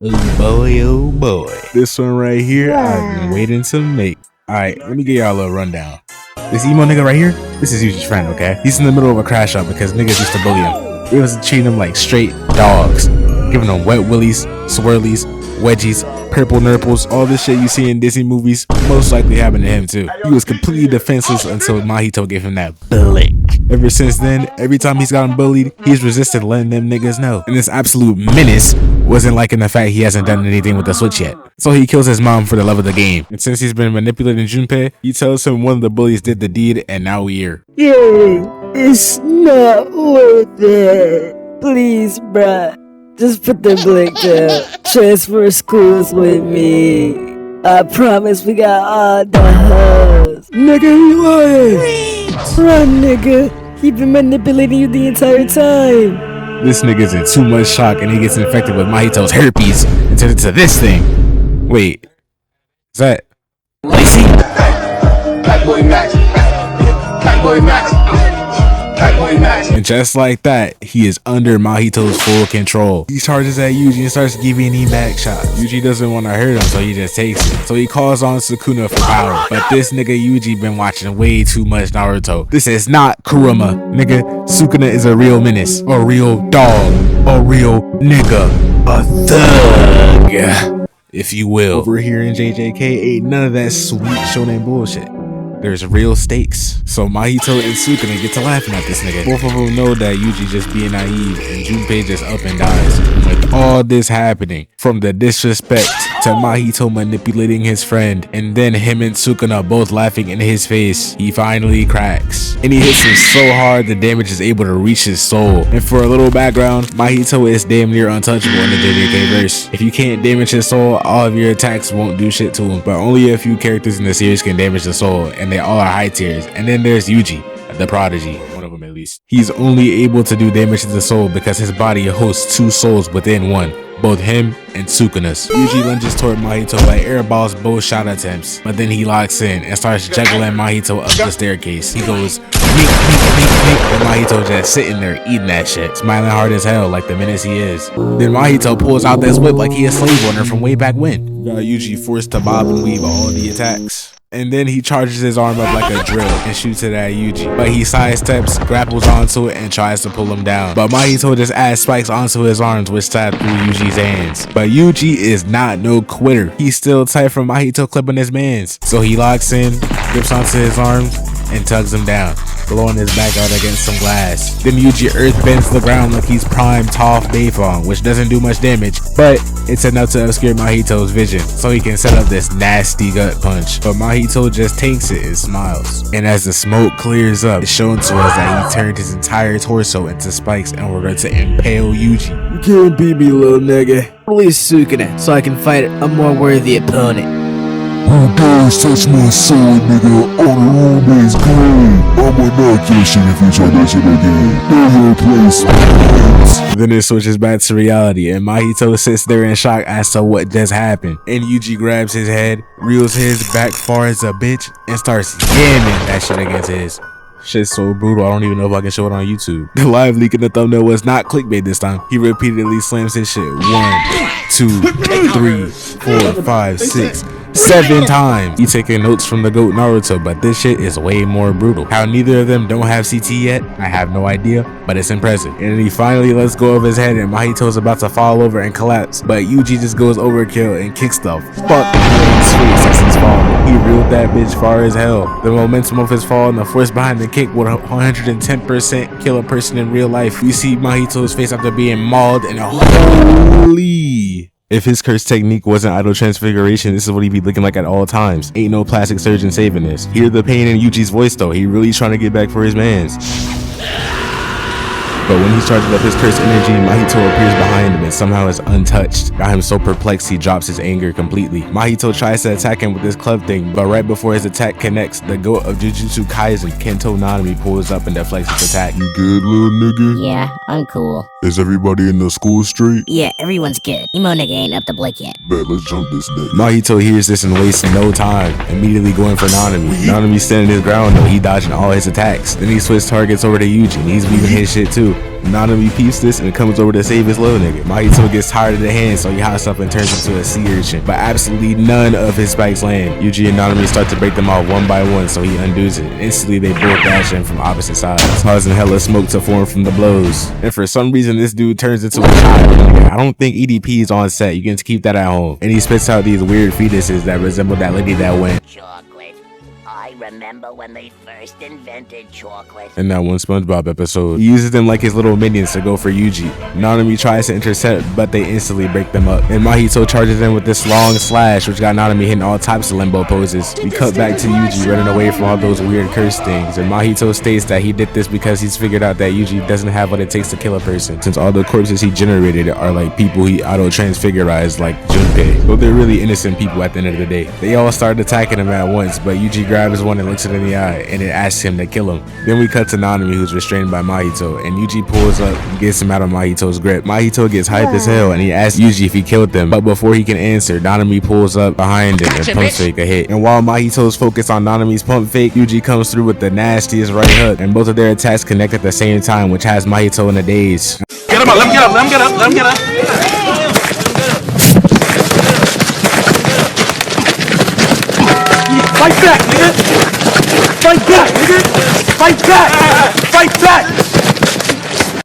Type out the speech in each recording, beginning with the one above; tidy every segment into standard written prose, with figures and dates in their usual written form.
Oh boy. This one right here, I've been waiting to make. Alright, let me give y'all a little rundown. This emo nigga right here, this is Yuji's friend, okay? He's in the middle of a crash out because niggas used to bully him. They was treating him like straight dogs, giving him wet willies, swirlies, wedgies, purple nurples, all this shit you see in Disney movies most likely happened to him too. He was completely defenseless until Mahito gave him that blick. Ever since then, every time he's gotten bullied, he's resisted letting them niggas know. And this absolute menace wasn't liking the fact he hasn't done anything with the switch yet. So he kills his mom for the love of the game. And since he's been manipulating Junpei, he tells him one of the bullies did the deed and now we here. Yeah, it's not worth it. Please, bruh. Just put the blick down. Transfer schools with me. I promise we got all the hoes. Nigga, you lying. Run, nigga. He been manipulating you the entire time. This nigga's in too much shock and he gets infected with Mahito's herpes and turns into this thing. Wait. Is that Lacey? Black boy Max. Black boy Max. And just like that, he is under Mahito's full control. He charges at Yuji and starts giving him back shots. Yuji doesn't want to hurt him, so he just takes it. So he calls on Sukuna for power. But this nigga Yuji been watching way too much Naruto. This is not Kurama, nigga. Sukuna is a real menace, a real dog, a real nigga, a thug, if you will. Over here in JJK ain't none of that sweet shonen bullshit. There's real stakes. So Mahito and Sukuna get to laughing at this nigga. Both of them know that Yuji just being naive and Junpei just up and dies. With all this happening, from the disrespect to Mahito manipulating his friend, and then him and Sukuna both laughing in his face, he finally cracks. And he hits him so hard the damage is able to reach his soul. And for a little background, Mahito is damn near untouchable in the JJK verse. If you can't damage his soul, all of your attacks won't do shit to him. But only a few characters in the series can damage the soul, and they all are high tiers. And then there's Yuji, the prodigy, one of them at least. He's only able to do damage to the soul because his body hosts two souls within one, both him and Sukuna's. Yuji lunges toward Mahito like airballs both shot attempts, but then he locks in and starts juggling Mahito up the staircase. He goes meek, and Mahito just sitting there eating that shit, smiling hard as hell like the menace he is. Then Mahito pulls out this whip like he a slave owner from way back when. Got Yuji forced to bob and weave all the attacks. And then he charges his arm up like a drill and shoots it at Yuji. But he sidesteps, grapples onto it, and tries to pull him down. But Mahito just adds spikes onto his arms, which stab through Yuji's hands. But Yuji is not no quitter. He's still tight from Mahito clipping his mans. So he locks in, grips onto his arms, and tugs him down, blowing his back out against some glass. Then Yuji earth bends the ground like he's prime Toph Beifong, which doesn't do much damage, but it's enough to obscure Mahito's vision, so he can set up this nasty gut punch. But Mahito just takes it and smiles. And as the smoke clears up, it's shown to us that he turned his entire torso into spikes and we're going to impale Yuji. You can't beat me, little nigga. Release Sukuna so I can fight a more worthy opponent. Who dares touch my soul, nigga, on the roommate's grave? I'ma knock your shit if you try that shit again. Know your place. Then it switches back to reality and Mahito sits there in shock as to what just happened. And Yuji grabs his head, reels his back far as a bitch, and starts yamming that shit against his. Shit's so brutal, I don't even know if I can show it on YouTube. The live leak in the thumbnail was not clickbait this time. He repeatedly slams his shit 1, 2, 3, 4, 5, 6, 7 times. He taking notes from the GOAT Naruto, but this shit is way more brutal. How neither of them don't have CT yet, I have no idea, but it's impressive. And then he finally lets go of his head and Mahito's about to fall over and collapse, but Yuji just goes overkill and kicks the fuck out of his face as he's falling. He reeled that bitch far as hell. The momentum of his fall and the force behind the kick would 110% kill a person in real life. We see Mahito's face after being mauled and holy. If his curse technique wasn't idle transfiguration, this is what he'd be looking like at all times. Ain't no plastic surgeon saving this. Hear the pain in Yuji's voice though. He really trying to get back for his mans. But when he's charging up his cursed energy, Mahito appears behind him and somehow is untouched. Got him so perplexed he drops his anger completely. Mahito tries to attack him with this club thing, but right before his attack connects, the GOAT of Jujutsu Kaisen, Kento Nanami, pulls up and deflects his attack. You good, little nigga? Yeah, I'm cool. Is everybody in the school straight? Yeah, everyone's good. Emo nigga ain't up to Blake yet. Bet, let's jump this nigga. Mahito hears this and wastes no time, immediately going for Nanami. Nanami standing his ground though, he dodging all his attacks. Then he switches targets over to Yuji and he's weaving his shit too. Nanami peeps this and comes over to save his little nigga. Mahito gets tired of the hand, so he hops up and turns into a sea urchin, but absolutely none of his spikes land. Yuji and Nanami start to break them off one by one, so he undoes it. Instantly, they both dash in from opposite sides, causing hella smoke to form from the blows. And for some reason, this dude turns into a child. I don't think EDP is on set. You can keep that at home. And he spits out these weird fetuses that resemble that lady that went. Chocolate. I remember when they first invented chocolate. In that one SpongeBob episode, he uses them like his little minions to go for Yuji. Nanami tries to intercept, but they instantly break them up. And Mahito charges in with this long slash, which got Nanami hitting all types of limbo poses. We cut back to Yuji running away from all those weird curse things, and Mahito states that he did this because he's figured out that Yuji doesn't have what it takes to kill a person, since all the corpses he generated are like people he auto-transfigurized like Junpei. So they're really innocent people at the end of the day. They all start attacking him at once, but Yuji grabs one and looks it in the eye, and it asks him to kill him. Then we cut to Nanami, who's restrained by Mahito, and Yuji pulls up and gets him out of Mahito's grip. Mahito gets hyped as hell, and he asks Yuji if he killed them, but before he can answer, Nanami pulls up behind him and pump fake a hit. And while Mahito's focused on Nanami's pump fake, Yuji comes through with the nastiest right hook, and both of their attacks connect at the same time, which has Mahito in a daze. Get him up, let him get up, let him get up, let him get up. Fight back, nigga! Fight back, nigga! Fight back! Fight back!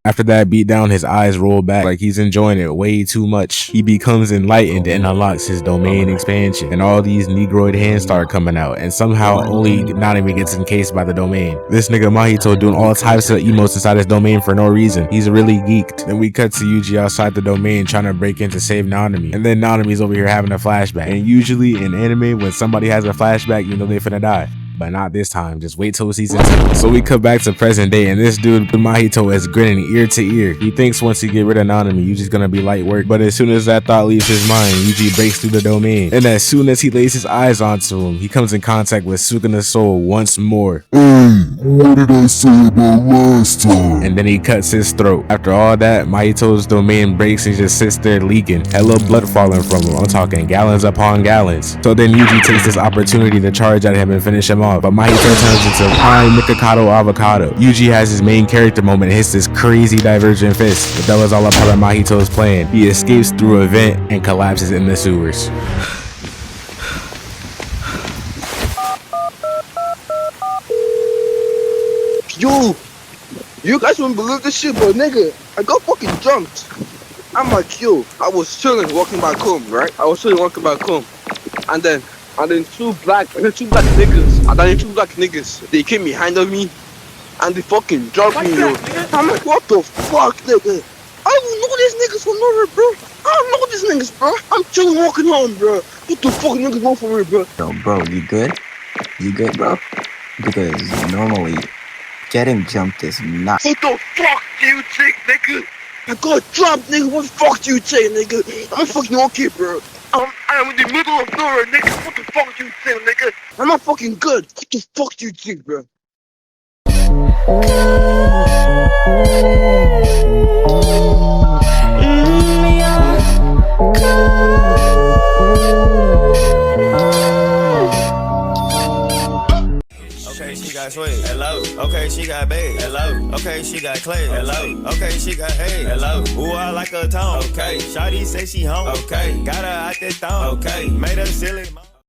After that beatdown, his eyes roll back like he's enjoying it way too much. He becomes enlightened and unlocks his domain expansion, and all these negroid hands start coming out, and somehow only Nanami gets encased by the domain. This nigga Mahito doing all types of emotes inside his domain for no reason. He's really geeked. Then we cut to Yuji outside the domain trying to break in to save Nanami, and then Nanami's over here having a flashback. And usually in anime, when somebody has a flashback, you know they finna die. But not this time, just wait till season 2. So we cut back to present day, and this dude Mahito is grinning ear to ear. He thinks once he get rid of Nanami, Yuji's gonna be light work, but as soon as that thought leaves his mind, Yuji breaks through the domain, and as soon as he lays his eyes onto him, he comes in contact with Sukuna's soul once more. Hey, what did I say about last time? And then he cuts his throat. After all that, Mahito's domain breaks and just sits there leaking, hella blood falling from him. I'm talking gallons upon gallons. So then Yuji takes this opportunity to charge at him and finish him off, but Mahito turns into prime Mikado avocado. Yuji has his main character moment and hits this crazy divergent fist, but that was all a part of Mahito's plan. He escapes through a vent and collapses in the sewers. Yo, you guys wouldn't believe this shit, but nigga, I got fucking jumped. I'm like, yo, I was chilling, walking back home, right? And then two black niggas, they came behind of me, and they fucking jumped me, yo. I'm like, what the fuck, nigga? I don't know these niggas from nowhere, bro. I don't know these niggas, bro. I'm chilling walking home, bro. What the fuck niggas want from me, bro? Yo, bro, you good? You good, bro? Because normally, getting jumped is not. What the fuck do you think, nigga? I got jumped, nigga. What the fuck do you say, nigga? I'm fucking okay, bro. I'm in the middle of nowhere, nigga. What the fuck do you think, nigga? I'm not fucking good. What the fuck do you think, bro? Okay, she got swag. Hello. Okay, she got bag. Hello. Okay, she got clay. Hello. Okay, she got egg. Hello. Ooh, I like her tone. Okay. Shawty say she home. Okay. Got her out that thong. Okay. Made her silly.